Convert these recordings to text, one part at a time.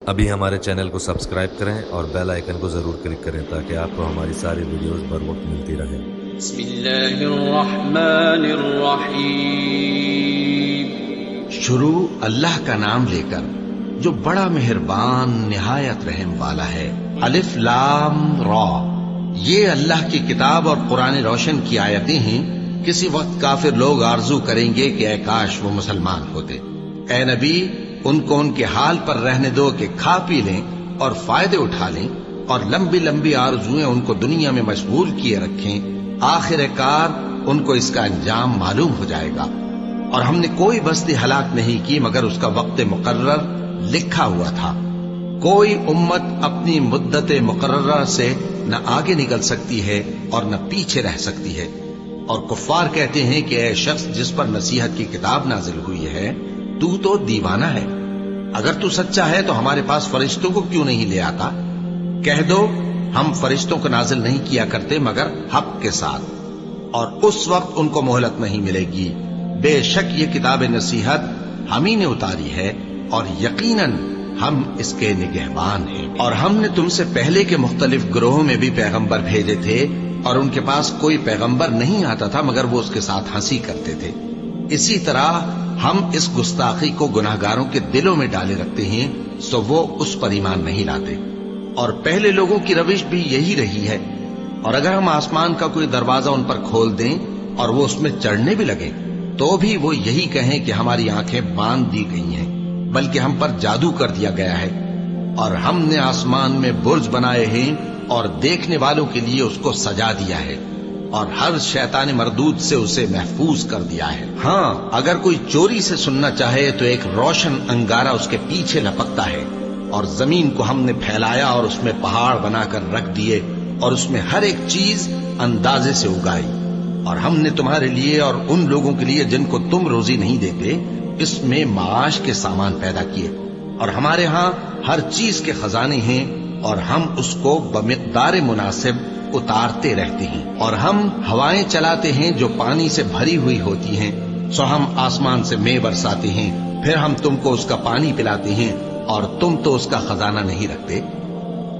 अभी हमारे चैनल को सब्सक्राइब करें और बेल आइकन को जरूर क्लिक करें ताकि आपको हमारी सारी वीडियोस बर वक्त मिलती रहे। बिस्मिल्लाहिर्रहमानिर्रहीम। शुरू अल्लाह का नाम लेकर जो बड़ा मेहरबान निहायत रहम वाला है। अलिफ लाम रा, ये अल्लाह की किताब और कुरान रोशन की आयतें हैं। किसी वक्त काफिर लोग आरजू करेंगे कि ऐ काश वो मुसलमान होते। ऐ नबी, उनको उनके हाल पर रहने दो कि खा पी लें और फायदे उठा लें और लंबी लंबी आरजुएं उनको दुनिया में मशगूल किए रखें। आखिरकार उनको इसका अंजाम मालूम हो जाएगा। और हमने कोई बस्ती हलाक नहीं की मगर उसका वक्त मुकर्रर लिखा हुआ था। कोई उम्मत अपनी मुद्दत मुकर्रर से न आगे निकल सकती है और न पीछे रह सकती है। और कुफ्फार कहते हैं कि ऐ शख्स जिस पर नसीहत की किताब नाजिल हुई है, तू तो दीवाना है। अगर तू सच्चा है तो हमारे पास फरिश्तों को क्यों नहीं ले आता? कह दो, हम फरिश्तों को नाजिल नहीं किया करते मगर हक के साथ, और उस वक्त उनको मोहलत नहीं मिलेगी। बेशक ये किताब नसीहत हम ही ने उतारी है और यकीनन हम इसके निगहबान हैं। और हमने तुमसे पहले के मुख्तलिफ ग्रोहों में भी पैगंबर भेजे थे और उनके पास कोई पैगंबर नहीं आता था मगर वो उसके साथ हंसी करते थे। इसी तरह हम इस गुस्ताखी को गुनाहगारों के दिलों में डाले रखते हैं, सो वो उस पर ईमान नहीं लाते। और पहले लोगों की रविश भी यही रही है। और अगर हम आसमान का कोई दरवाजा उन पर खोल दें और वो उसमें चढ़ने भी लगे तो भी वो यही कहें कि हमारी आंखें बांध दी गई हैं, बल्कि हम पर जादू कर दिया गया है। और हमने आसमान में बुर्ज बनाए हैं और देखने वालों के लिए उसको सजा दिया है और हर शैतान मरदूद से उसे महफूज कर दिया है। हाँ, अगर कोई चोरी से सुनना चाहे तो एक रोशन अंगारा उसके पीछे लपकता है। और जमीन को हमने फैलाया और उसमें पहाड़ बनाकर रख दिए और उसमें हर एक चीज अंदाजे से उगाई। और हमने तुम्हारे लिए और उन लोगों के लिए जिनको तुम रोजी नहीं देते इसमें माश के सामान पैदा किए। और हमारे यहाँ हर चीज के खजाने हैं और हम उसको बमिक़दार मुनासिब उतारते रहते हैं। और हम हवाएं चलाते हैं जो पानी से भरी हुई होती हैं, सो हम आसमान से मेंह बरसाते हैं, फिर हम तुमको उसका पानी पिलाते हैं और तुम तो उसका खजाना नहीं रखते।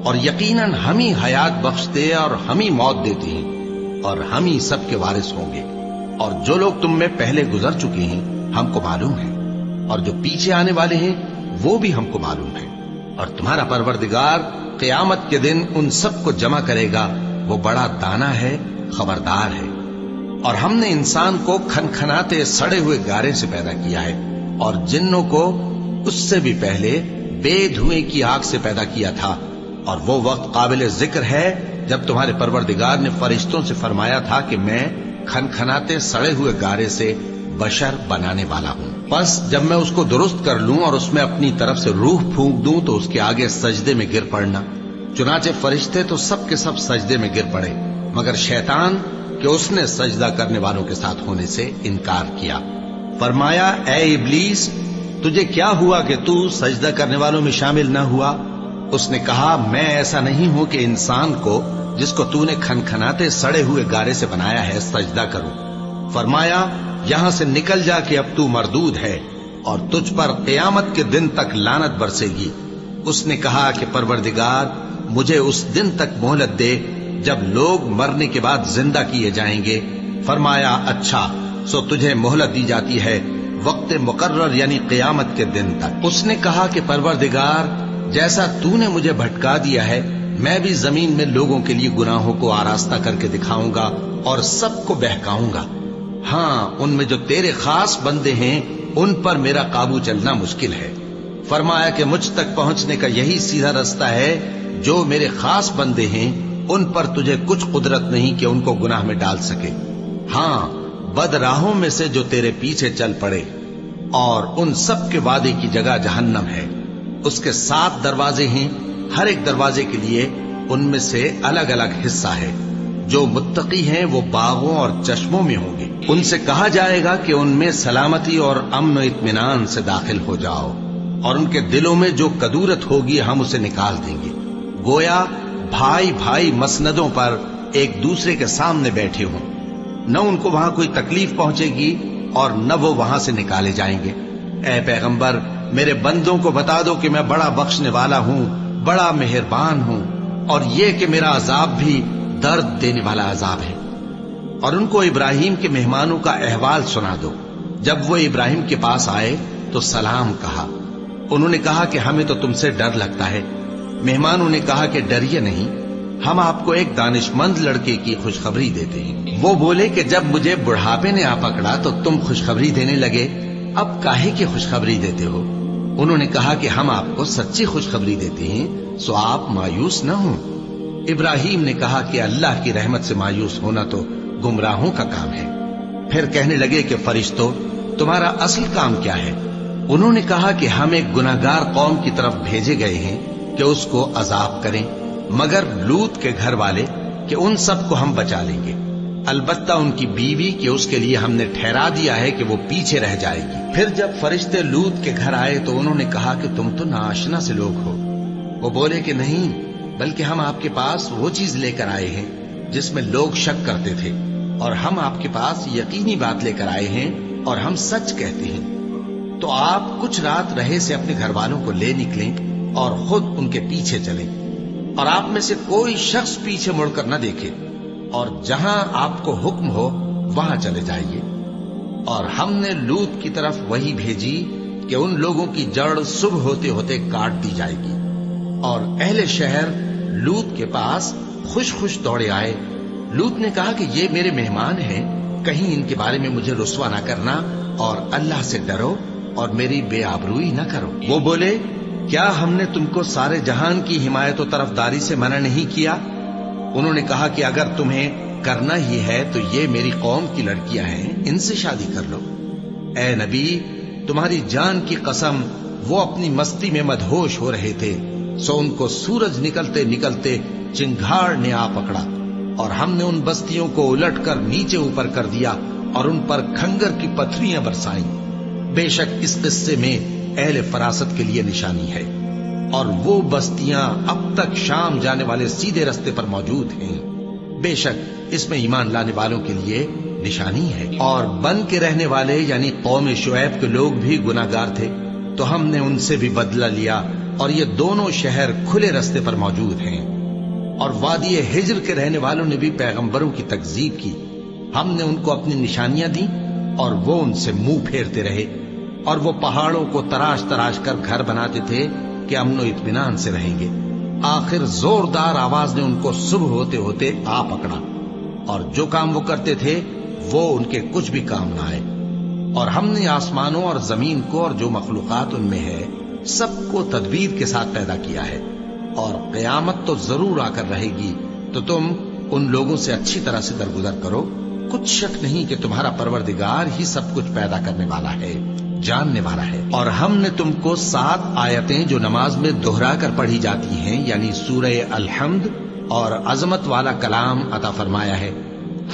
और यकीनन हम ही हयात बख्शते और हम ही मौत देते हैं और हम ही सबके वारिस होंगे। और जो लोग तुम में पहले गुजर चुके हैं हमको मालूम है, और जो पीछे आने वाले हैं वो भी हमको मालूम है। और तुम्हारा परवरदिगार क़यामत के दिन उन सबको जमा करेगा। वो बड़ा दाना है, खबरदार है। और हमने इंसान को खनखनाते सड़े हुए गारे से पैदा किया है और जिन्नों को उससे भी पहले बेधुएं की आग से पैदा किया था। और वो वक्त काबिल जिक्र है जब तुम्हारे परवरदिगार ने फरिश्तों से फरमाया था कि मैं खनखनाते सड़े हुए गारे से बशर बनाने वाला हूं। बस जब मैं उसको दुरुस्त कर लूं और उसमें अपनी तरफ से रूह फूंक दूं तो उसके आगे सजदे में गिर पड़ना। चुनाचे फरिश्ते तो सब के सब सजदे में गिर पड़े मगर शैतान कि उसने सजदा करने वालों के साथ होने से इनकार किया। फरमाया, ऐ इब्लीस, तुझे क्या हुआ कि तू सजदा करने वालों में शामिल न हुआ? उसने कहा, मैं ऐसा नहीं हूं कि इंसान को जिसको तूने खनखनाते सड़े हुए गारे से बनाया है सजदा करूं। फरमाया, यहां से निकल जा कि अब तू मरदूद है और तुझ पर क़यामत के दिन तक लानत बरसेगी। उसने कहा कि परवरदिगार, मुझे उस दिन तक मोहलत दे जब लोग मरने के बाद जिंदा किए जाएंगे। फरमाया, अच्छा, सो तुझे मोहलत दी जाती है वक्त मुकर्रर यानी क़यामत के दिन तक। उसने कहा कि परवरदिगार, जैसा तूने मुझे भटका दिया है मैं भी जमीन में लोगों के लिए गुनाहों को आरास्ता करके दिखाऊंगा और सबको बहकाऊंगा। हाँ, उनमें जो तेरे खास बंदे हैं उन पर मेरा काबू चलना मुश्किल है। फरमाया कि मुझ तक पहुंचने का यही सीधा रास्ता है। जो मेरे खास बंदे हैं उन पर तुझे कुछ कुदरत नहीं कि उनको गुनाह में डाल सके। हाँ, बदराहों में से जो तेरे पीछे चल पड़े, और उन सब के वादे की जगह जहन्नम है। उसके 7 दरवाजे हैं, हर एक दरवाजे के लिए उनमें से अलग अलग हिस्सा है। जो मुत्तकी हैं वो बागों और चश्मों में होंगे। उनसे कहा जाएगा कि उनमें सलामती और अमन और इत्मीनान से दाखिल हो जाओ, और उनके दिलों में जो कदूरत होगी हम उसे निकाल देंगे। गोया भाई भाई मसनदों पर एक दूसरे के सामने बैठे हों। न उनको वहां कोई तकलीफ पहुंचेगी और न वो वहां से निकाले जाएंगे। ऐ पैगंबर, میرے بندوں کو بتا دو کہ میں بڑا بخشنے والا ہوں، بڑا مہربان ہوں، اور یہ کہ میرا عذاب بھی درد دینے والا عذاب ہے۔ اور ان کو ابراہیم کے مہمانوں کا احوال سنا دو۔ جب وہ ابراہیم کے پاس آئے تو سلام کہا۔ انہوں نے کہا کہ ہمیں تو تم سے ڈر لگتا ہے۔ مہمانوں نے کہا کہ ڈریے نہیں، ہم آپ کو ایک دانشمند لڑکے کی خوشخبری دیتے ہیں۔ وہ بولے کہ جب مجھے بڑھاپے نے آ پکڑا تو تم خوشخبری دینے لگے، اب کاہے کی خوشخبری دیتے ہو؟ انہوں نے کہا کہ ہم آپ کو سچی خوشخبری دیتے ہیں، سو آپ مایوس نہ ہوں۔ ابراہیم نے کہا کہ اللہ کی رحمت سے مایوس ہونا تو گمراہوں کا کام ہے۔ پھر کہنے لگے کہ فرشتوں، تمہارا اصل کام کیا ہے؟ انہوں نے کہا کہ ہم ایک گناہگار قوم کی طرف بھیجے گئے ہیں کہ اس کو عذاب کریں، مگر لوط کے گھر والے کہ ان سب کو ہم بچا لیں گے، البتہ ان کی بیوی کہ اس کے لیے ہم نے ٹھہرا دیا ہے کہ وہ پیچھے رہ جائے گی۔ پھر جب فرشتے لوط کے گھر آئے تو انہوں نے کہا کہ تم تو ناآشنا سے لوگ ہو۔ وہ بولے کہ نہیں، بلکہ ہم آپ کے پاس وہ چیز لے کر آئے ہیں جس میں لوگ شک کرتے تھے، اور ہم آپ کے پاس یقینی بات لے کر آئے ہیں اور ہم سچ کہتے ہیں۔ تو آپ کچھ رات رہے سے اپنے گھر والوں کو لے نکلیں اور خود ان کے پیچھے چلیں، اور آپ میں سے کوئی شخص پیچھے مڑ کر نہ دیکھے، اور جہاں آپ کو حکم ہو وہاں چلے جائیے۔ اور ہم نے لوط کی طرف وہی بھیجی کہ ان لوگوں کی جڑ صبح ہوتے ہوتے کاٹ دی جائے گی۔ اور اہل شہر لوط کے پاس خوش خوش دوڑے آئے۔ لوط نے کہا کہ یہ میرے مہمان ہیں، کہیں ان کے بارے میں مجھے رسوا نہ کرنا، اور اللہ سے ڈرو اور میری بے آبروئی نہ کرو۔ وہ بولے، کیا ہم نے تم کو سارے جہان کی حمایت و طرفداری سے منع نہیں کیا؟ انہوں نے کہا کہ اگر تمہیں کرنا ہی ہے تو یہ میری قوم کی لڑکیاں ہیں، ان سے شادی کر لو۔ اے نبی، تمہاری جان کی قسم، وہ اپنی مستی میں مدہوش ہو رہے تھے، سو ان کو سورج نکلتے نکلتے چنگھاڑ نے آ پکڑا، اور ہم نے ان بستیوں کو الٹ کر نیچے اوپر کر دیا اور ان پر کھنگر کی پتھریاں برسائیں۔ بے شک اس قصے میں اہل فراست کے لیے نشانی ہے، اور وہ بستیاں اب تک شام جانے والے سیدھے رستے پر موجود ہیں۔ بے شک اس میں ایمان لانے والوں کے لیے نشانی ہے۔ اور بن کے رہنے والے یعنی قوم شعیب کے لوگ بھی گناہگار تھے، تو ہم نے ان سے بھی بدلہ لیا، اور یہ دونوں شہر کھلے رستے پر موجود ہیں۔ اور وادی ہجر کے رہنے والوں نے بھی پیغمبروں کی تکذیب کی، ہم نے ان کو اپنی نشانیاں دی اور وہ ان سے منہ پھیرتے رہے، اور وہ پہاڑوں کو تراش تراش کر گھر بناتے تھے کہ امن و اطمینان سے رہیں گے۔ آخر زوردار آواز نے ان کو صبح ہوتے ہوتے آ پکڑا، اور جو کام وہ کرتے تھے وہ ان کے کچھ بھی کام نہ آئے۔ اور ہم نے آسمانوں اور زمین کو اور جو مخلوقات ان میں ہے سب کو تدبیر کے ساتھ پیدا کیا ہے، اور قیامت تو ضرور آ کر رہے گی، تو تم ان لوگوں سے اچھی طرح سے درگزر کرو۔ کچھ شک نہیں کہ تمہارا پروردگار ہی سب کچھ پیدا کرنے والا ہے، جاننے والا ہے۔ اور ہم نے تم کو 7 آیتیں جو نماز میں دہرا کر پڑھی جاتی ہیں، یعنی سورہ الحمد اور عظمت والا کلام عطا فرمایا ہے۔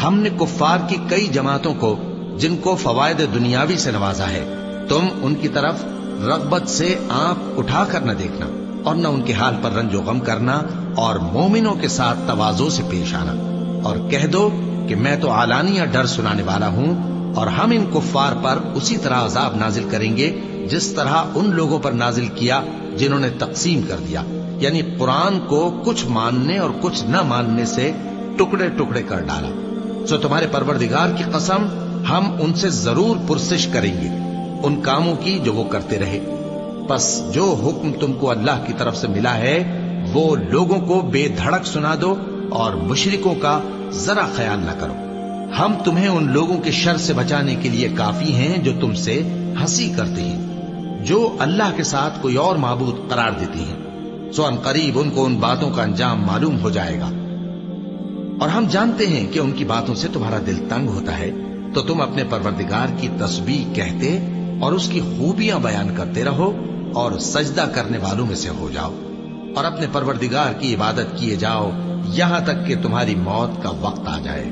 ہم نے کفار کی کئی جماعتوں کو جن کو فوائد دنیاوی سے نوازا ہے، تم ان کی طرف رغبت سے آنکھ اٹھا کر نہ دیکھنا، اور نہ ان کے حال پر رنج و غم کرنا، اور مومنوں کے ساتھ تواضع سے پیش آنا، اور کہہ دو کہ میں تو علانیہ ڈر سنانے والا ہوں، اور ہم ان کفار پر اسی طرح عذاب نازل کریں گے جس طرح ان لوگوں پر نازل کیا جنہوں نے تقسیم کر دیا، یعنی قرآن کو کچھ ماننے اور کچھ نہ ماننے سے ٹکڑے ٹکڑے کر ڈالا۔ سو تمہارے پروردگار کی قسم، ہم ان سے ضرور پرسش کریں گے ان کاموں کی جو وہ کرتے رہے۔ پس جو حکم تم کو اللہ کی طرف سے ملا ہے وہ لوگوں کو بے دھڑک سنا دو، اور مشرکوں کا ذرا خیال نہ کرو۔ ہم تمہیں ان لوگوں کے شر سے بچانے کے لیے کافی ہیں جو تم سے ہنسی کرتے ہیں، جو اللہ کے ساتھ کوئی اور معبود قرار دیتی ہیں، سو ان قریب ان کو ان باتوں کا انجام معلوم ہو جائے گا۔ اور ہم جانتے ہیں کہ ان کی باتوں سے تمہارا دل تنگ ہوتا ہے، تو تم اپنے پروردگار کی تسبیح کہتے اور اس کی خوبیاں بیان کرتے رہو، اور سجدہ کرنے والوں میں سے ہو جاؤ، اور اپنے پروردگار کی عبادت کیے جاؤ یہاں تک کہ تمہاری موت کا وقت آ جائے۔